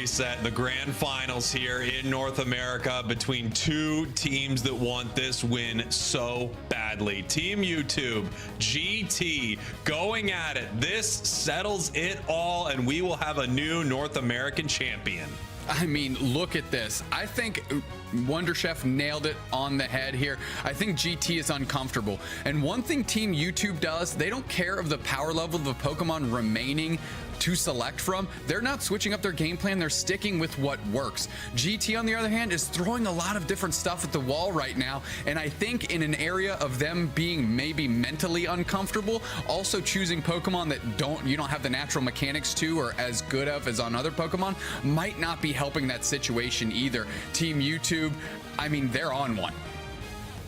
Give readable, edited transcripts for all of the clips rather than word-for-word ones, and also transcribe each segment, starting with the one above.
Reset, the grand finals here in North America between two teams that want this win so badly. Team YouTube, GT, going at it. This settles it all, and we will have a new North American champion. I mean, look at this. I think Wonder Chef nailed it on the head here. I think GT is uncomfortable. And one thing Team YouTube does, they don't care of the power level of the Pokemon remaining to select from. They're not switching up their game plan. They're sticking with what works. GT, on the other hand, is throwing a lot of different stuff at the wall right now. And I think in an area of them being maybe mentally uncomfortable, also choosing Pokemon that you don't have the natural mechanics to or as good of as on other Pokemon might not be helping that situation either. Team YouTube, I mean, they're on one.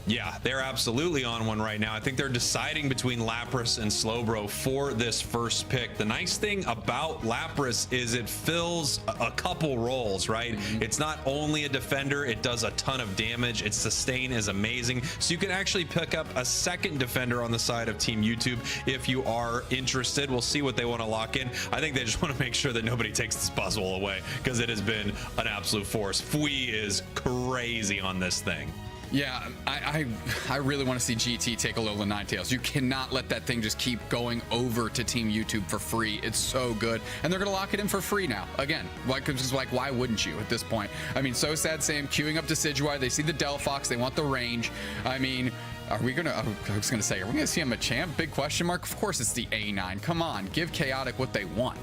Yeah, they're absolutely on one right now. I think they're deciding between Lapras and Slowbro for this first pick. The nice thing about Lapras is it fills a couple roles, right? It's not only a defender, it does a ton of damage. Its sustain is amazing. So you can actually pick up a second defender on the side of Team YouTube if you are interested. We'll see what they want to lock in. I think they just want to make sure that nobody takes this puzzle away because it has been an absolute force. Fui is crazy on this thing. Yeah, I really want to see GT take a Alola Ninetales. You cannot let that thing just keep going over to Team YouTube for free. It's so good. And they're going to lock it in for free now. Again, why wouldn't you at this point? I mean, So Sad Sam queuing up Decidueye. They see the Delphox. They want the range. I mean, are we going to see him a champ? Big question mark. Of course it's the A9. Come on, give Chaotic what they want.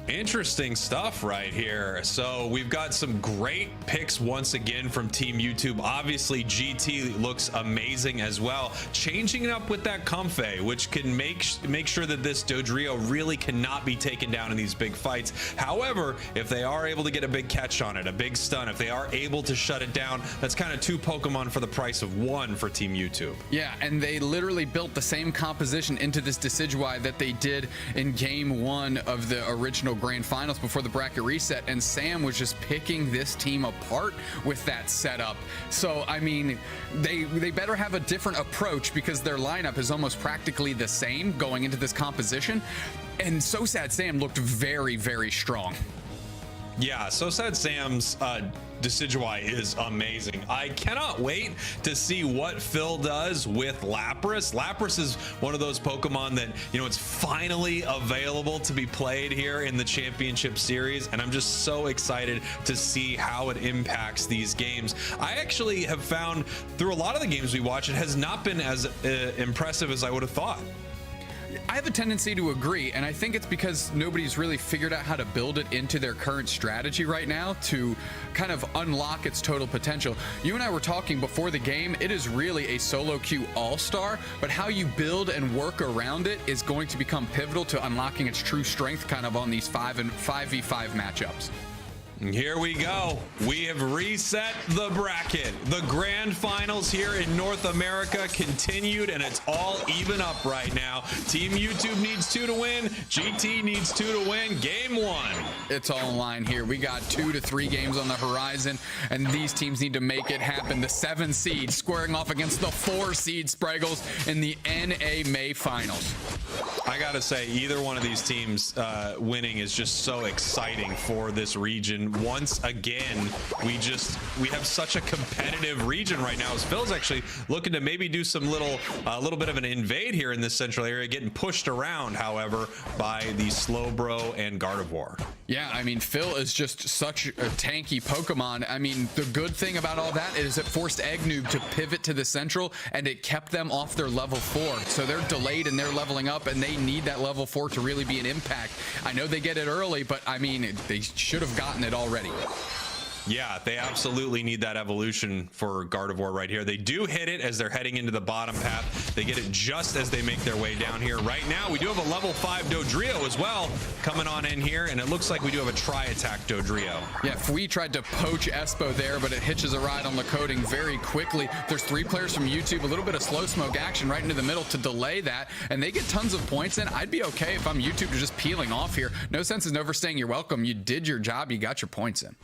Interesting stuff right here. So we've got some great picks once again from Team YouTube. Obviously GT looks amazing as well, changing it up with that Comfey, which can make sure that this Dodrio really cannot be taken down in these big fights. However, if they are able to get a big catch on it, a big stun, if they are able to shut it down, that's kind of two Pokemon for the price of one for Team YouTube. Yeah, and they literally built the same composition into this Decidueye that they did in game one of the original grand finals before the bracket reset, and Sam was just picking this team apart with that setup. So I mean, they better have a different approach because their lineup is almost practically the same going into this composition, and So Sad Sam looked very, very strong. Yeah, So Sad Sam's Decidueye is amazing. I cannot wait to see what Phil does with Lapras. Lapras is one of those Pokemon that, you know, it's finally available to be played here in the Championship Series, and I'm just so excited to see how it impacts these games. I actually have found through a lot of the games we watch, it has not been as impressive as I would have thought. I have a tendency to agree, and I think it's because nobody's really figured out how to build it into their current strategy right now to kind of unlock its total potential. You and I were talking before the game, it is really a solo queue all-star, but how you build and work around it is going to become pivotal to unlocking its true strength kind of on these 5v5 matchups. Here we go. We have reset the bracket. The grand finals here in North America continued, and it's all even up right now. Team YouTube needs 2 to win. GT needs 2 to win. Game 1. It's all in line here. We got 2 to 3 games on the horizon, and these teams need to make it happen. The 7 seed squaring off against the 4 seed Spraggles in the NA May finals. I gotta say, either one of these teams winning is just so exciting for this region. Once again, we have such a competitive region right now. As Phil's actually looking to maybe do some little bit of an invade here in this central area, getting pushed around, however, by the Slowbro and Gardevoir. Yeah, I mean, Phil is just such a tanky Pokemon. I mean, the good thing about all that is it forced Eggnoob to pivot to the central, and it kept them off their level 4. So they're delayed and they're leveling up, and they need that level 4 to really be an impact. I know they get it early, but I mean, they should have gotten it already. Yeah, they absolutely need that evolution for Gardevoir right here. They do hit it as they're heading into the bottom path. They get it just as they make their way down here. Right now, we do have a level 5 Dodrio as well coming on in here, and it looks like we do have a tri-attack Dodrio. Yeah, Fui tried to poach Espo there, but it hitches a ride on the coding very quickly. There's 3 players from YouTube, a little bit of slow smoke action right into the middle to delay that, and they get tons of points in. I'd be okay if I'm YouTube just peeling off here. No sense in overstaying your welcome. You did your job, you got your points in.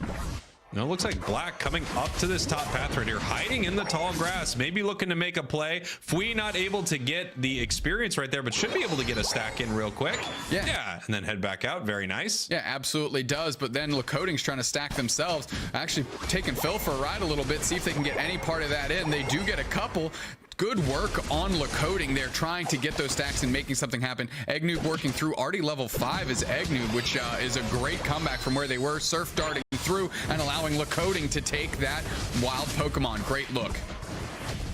Now it looks like Black coming up to this top path right here, hiding in the tall grass, maybe looking to make a play. Fui not able to get the experience right there, but should be able to get a stack in real quick. Yeah, and then head back out. Very nice. Yeah, absolutely does. But then Lakodink's trying to stack themselves, actually taking Phil for a ride a little bit, see if they can get any part of that in. They do get a couple. Good work on Lakoding. They're trying to get those stacks and making something happen. Eggnoob working through. Already level 5 is Eggnoob, which is a great comeback from where they were. Surf darting through and allowing Lakoding to take that wild Pokemon. Great look.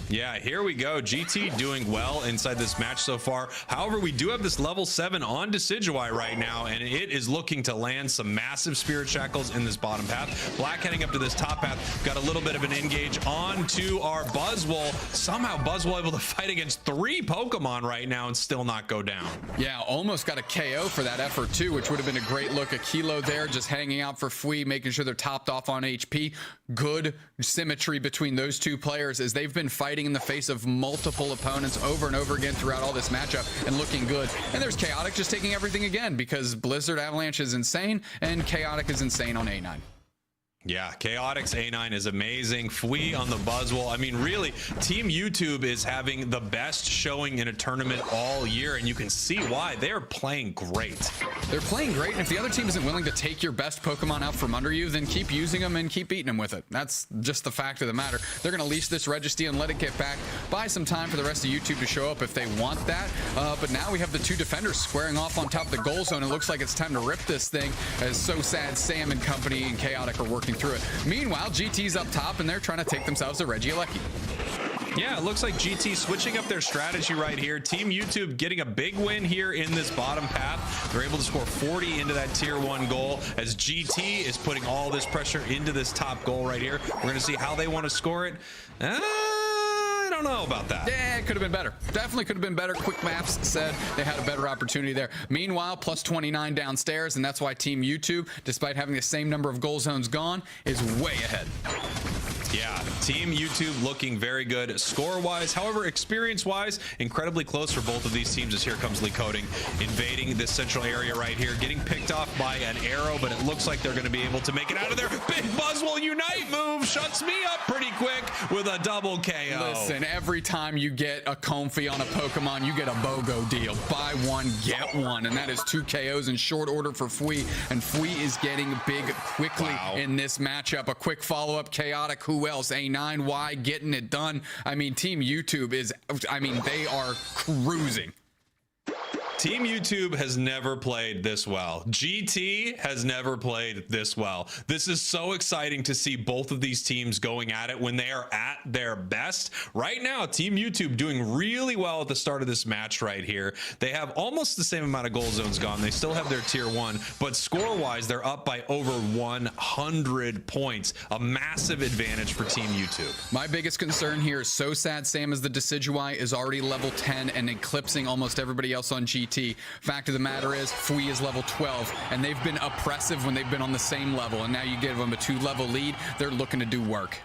Yeah, here we go. GT doing well inside this match so far. However, we do have this level 7 on Decidueye right now, and it is looking to land some massive Spirit Shackles in this bottom path. Black heading up to this top path. Got a little bit of an engage onto our Buzzwole. Somehow Buzzwole able to fight against 3 Pokemon right now and still not go down. Yeah, almost got a KO for that effort too, which would have been a great look. A Kilo there just hanging out for Fui, making sure they're topped off on HP. Good symmetry between those two players as they've been fighting in the face of multiple opponents over and over again throughout all this matchup and looking good. And there's Chaotic just taking everything again because Blizzard Avalanche is insane and Chaotic is insane on A9. Yeah, Chaotix A9 is amazing. Fui on the Buzzwole. I mean, really, Team YouTube is having the best showing in a tournament all year, and you can see why. They're playing great. They're playing great, and if the other team isn't willing to take your best Pokemon out from under you, then keep using them and keep beating them with it. That's just the fact of the matter. They're going to leash this Registeel and let it get back. Buy some time for the rest of YouTube to show up if they want that. But now we have the 2 defenders squaring off on top of the goal zone. It looks like it's time to rip this thing as So Sad Sam and company and Chaotic are working through it. Meanwhile, GT's up top and they're trying to take themselves a Regieleki. Yeah, it looks like GT switching up their strategy right here. Team YouTube getting a big win here in this bottom path. They're able to score 40 into that tier 1 goal as GT is putting all this pressure into this top goal right here. We're going to see how they want to score it. I don't know about that. Yeah, it could have been better. Definitely could have been better. Quick Maps said they had a better opportunity there. Meanwhile, plus 29 downstairs, and that's why Team YouTube, despite having the same number of goal zones gone, is way ahead. Yeah, Team YouTube looking very good score-wise. However, experience-wise, incredibly close for both of these teams as here comes Lakoding invading this central area right here, getting picked off by an arrow, but it looks like they're going to be able to make it out of there. Big Buzzwole Unite move shuts me up pretty quick with a double KO. Listen, every time you get a Comfey on a Pokemon, you get a BOGO deal. Buy one, get one, and that is 2 KOs in short order for Fui, and Fui is getting big quickly in this matchup. A quick follow-up, Chaotic, who else? A9Y getting it done. I mean, Team YouTube is, I mean, they are cruising. Team YouTube has never played this well. GT has never played this well. This is so exciting to see both of these teams going at it when they are at their best. Right now, Team YouTube doing really well at the start of this match right here. They have almost the same amount of goal zones gone. They still have their tier 1, but score-wise, they're up by over 100 points. A massive advantage for Team YouTube. My biggest concern here is So Sad Sam as the Decidueye is already level 10 and eclipsing almost everybody else on GT. Fact of the matter is, Fui is level 12, and they've been oppressive when they've been on the same level, and now you give them a 2-level lead. They're looking to do work.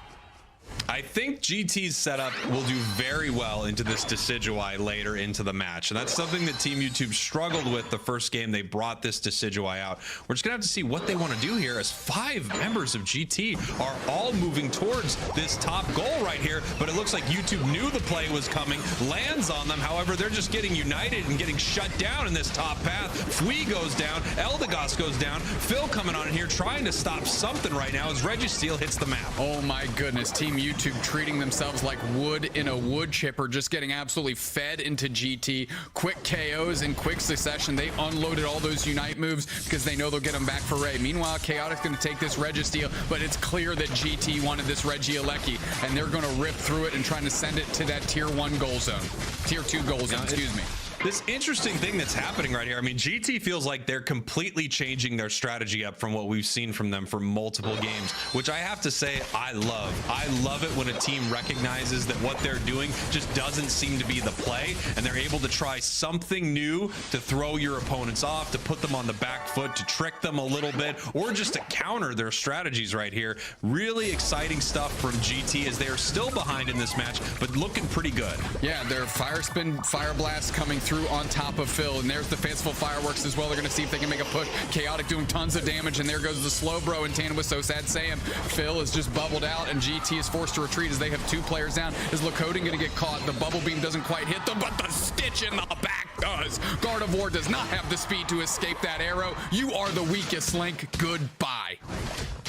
I think GT's setup will do very well into this Decidueye later into the match. And that's something that Team YouTube struggled with the first game they brought this Decidueye out. We're just going to have to see what they want to do here as 5 members of GT are all moving towards this top goal right here. But it looks like YouTube knew the play was coming, lands on them. However, they're just getting united and getting shut down in this top path. Fui goes down, Eldegoss goes down. Phil coming on in here trying to stop something right now as Registeel hits the map. Oh my goodness, Team YouTube treating themselves like wood in a wood chipper, just getting absolutely fed into GT. Quick KOs in quick succession. They unloaded all those Unite moves because they know they'll get them back for Ray. Meanwhile, Chaotic's going to take this Registeel, but it's clear that GT wanted this Regieleki, and they're going to rip through it and trying to send it to that tier 1 goal zone. Tier 2 goal zone, excuse me. This interesting thing that's happening right here. I mean, GT feels like they're completely changing their strategy up from what we've seen from them for multiple games, which I have to say I love. I love it when a team recognizes that what they're doing just doesn't seem to be the play, and they're able to try something new to throw your opponents off, to put them on the back foot, to trick them a little bit, or just to counter their strategies right here. Really exciting stuff from GT as they are still behind in this match, but looking pretty good. Yeah, their Fire Spin, Fire Blast coming through through on top of Phil. And there's the fanciful fireworks as well. They're going to see if they can make a push. Chaotic doing tons of damage, and there goes the slow bro in tandem with So Sad Sam. Phil is just bubbled out, and GT is forced to retreat as they have 2 players down. Is Lakota going to get caught? The bubble beam doesn't quite hit them, but the stitch in the back does. God of War does not have the speed to escape that arrow. You are the weakest link. Goodbye.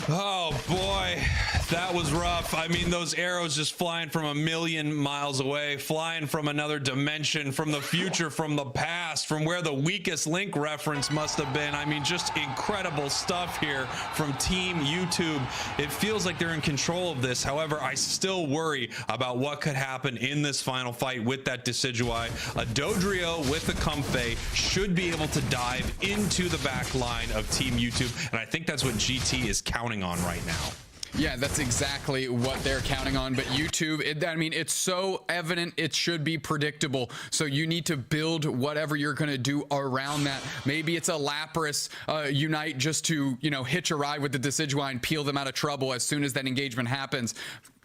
Oh boy, that was rough. I mean, those arrows just flying from a million miles away, flying from another dimension, from the future, from the past, from where the weakest link reference must have been. I mean, just incredible stuff here from Team YouTube. It feels like they're in control of this. However, I still worry about what could happen in this final fight with that Decidueye. A Dodrio with a Comfey should be able to dive into the back line of Team YouTube, and I think that's what GT is counting on right now. Yeah, that's exactly what they're counting on. But YouTube, I mean, it's so evident, it should be predictable. So you need to build whatever you're going to do around that. Maybe it's a Lapras unite just to, you know, hitch a ride with the Decidueye and peel them out of trouble as soon as that engagement happens.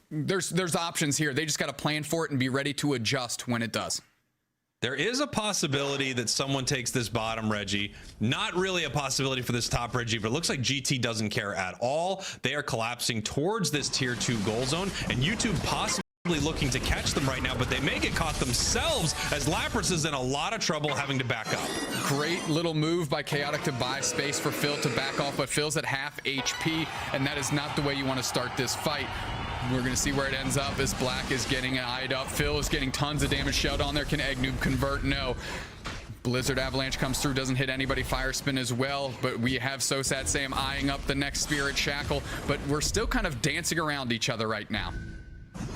There's options here. They just got to plan for it and be ready to adjust when it does. There is a possibility that someone takes this bottom Reggie. Not really a possibility for this top Reggie, but it looks like GT doesn't care at all. They are collapsing towards this tier 2 goal zone, and YouTube possibly looking to catch them right now, but they may get caught themselves as Lapras is in a lot of trouble having to back up. Great little move by Chaotic to buy space for Phil to back off, but Phil's at half HP, and that is not the way you want to start this fight. We're going to see where it ends up as Black is getting eyed up. Phil is getting tons of damage. Shelled on there. Can Egg Noob convert? No. Blizzard Avalanche comes through, doesn't hit anybody. Fire Spin as well, but we have So Sad Sam eyeing up the next Spirit Shackle, but we're still kind of dancing around each other right now.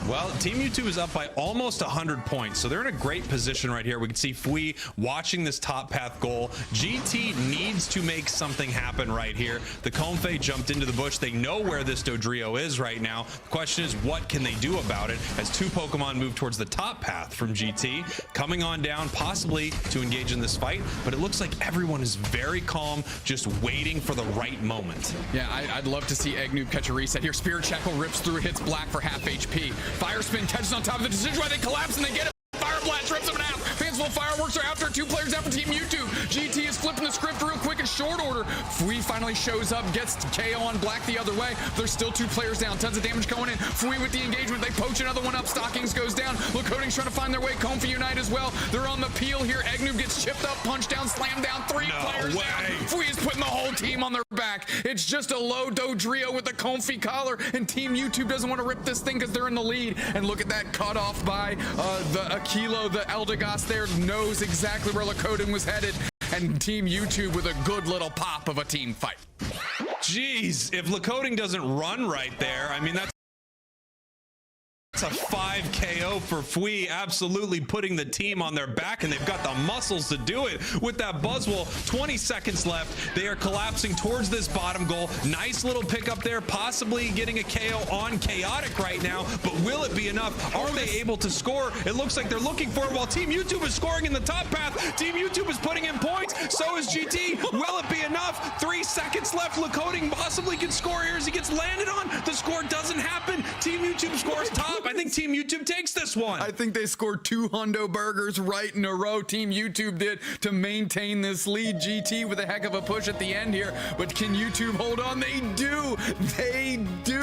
Well, Team YouTube is up by almost 100 points, so they're in a great position right here. We can see Fui watching this top path goal. GT needs to make something happen right here. The Comfey jumped into the bush. They know where this Dodrio is right now. The question is, what can they do about it as 2 Pokemon move towards the top path from GT, coming on down, possibly to engage in this fight, but it looks like everyone is very calm, just waiting for the right moment. Yeah, I'd love to see Egg Noob catch a reset here. Spirit Shackle rips through, hits Black for half HP. Fire Spin catches on top of the Decidueye. They collapse and they get it. Fire Blast rips them in half. Fanciful fireworks are after 2 players out for Team YouTube. GT is flipping the script real quick in short order. Fui finally shows up, gets KO on Black the other way. There's still 2 players down. Tons of damage going in. Fui with the engagement. They poach another one up. Stockings goes down. Lakoding's trying to find their way. Comfey unite as well. They're on the peel here. Egg Noob gets chipped up, punched down, slammed down. 3 players down. Fui is putting the whole team on their back. It's just a low Dodrio with a Comfey collar, and Team YouTube doesn't want to rip this thing because they're in the lead. And look at that cut off by the Aquilo. The Eldegoss there knows exactly where Lakoding was headed, and Team YouTube with a good little pop of a team fight. Jeez, if Lakoding doesn't run right there, I mean, that's a 5 KO for Fui, absolutely putting the team on their back, and they've got the muscles to do it with that Buzzwole. 20 seconds left. They are collapsing towards this bottom goal. Nice little pickup there, possibly getting a KO on Chaotic right now, but will it be enough? Are they able to score? It looks like they're looking for it while Team YouTube is scoring in the top path. Team YouTube is putting in points. So is GT. Will it be enough? 3 seconds left. Lakoding possibly can score here as he gets landed on. The score doesn't happen. Team YouTube scores top. I think Team YouTube takes this one. I think they scored 2 hundo burgers right in a row. Team YouTube did to maintain this lead. GT with a heck of a push at the end here, but can YouTube hold on? They do. They do.